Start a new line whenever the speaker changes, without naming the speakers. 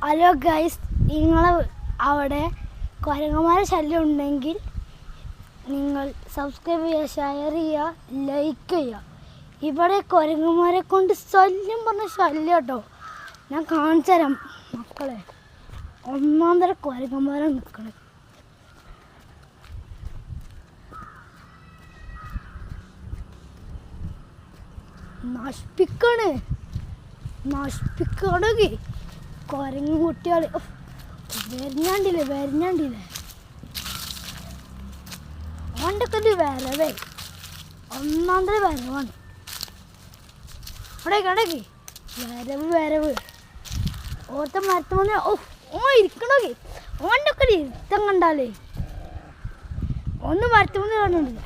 Hello guys, നിങ്ങൾ അവിടെ കുരങ്ങന്മാരെ ശല്യം ഉണ്ടെങ്കിൽ നിങ്ങൾ സബ്സ്ക്രൈബ് ചെയ്യുക, ഷെയർ ചെയ്യുക, ലൈക്ക് ചെയ്യുക. ഇവിടെ കുരങ്ങന്മാരെ കൊണ്ട് ശല്യം കേട്ടോ. ഞാൻ കാണിച്ചു തരാം മക്കളെ. ഒന്നാന്തര കുരങ്ങന്മാരെ നിൽക്കണേ. നശിപ്പിക്കണെങ്കിൽ കുരങ്ങ് കുട്ടികൾ വരഞ്ഞാണ്ടില്ലേ ഓണ്ടൊക്കെ ഒരു വരവേ, ഒന്നാന്തര വരവാണ്. അവിടേക്ക് വരവ് ഓർത്ത മരത്തുമോനെ ഇരിക്കണോക്കെ ഓണ്ടൊക്കെ ഒരു ഇരുത്തം കണ്ടാലേ ഒന്ന് മരത്തുമോനെ കാണുന്നില്ല.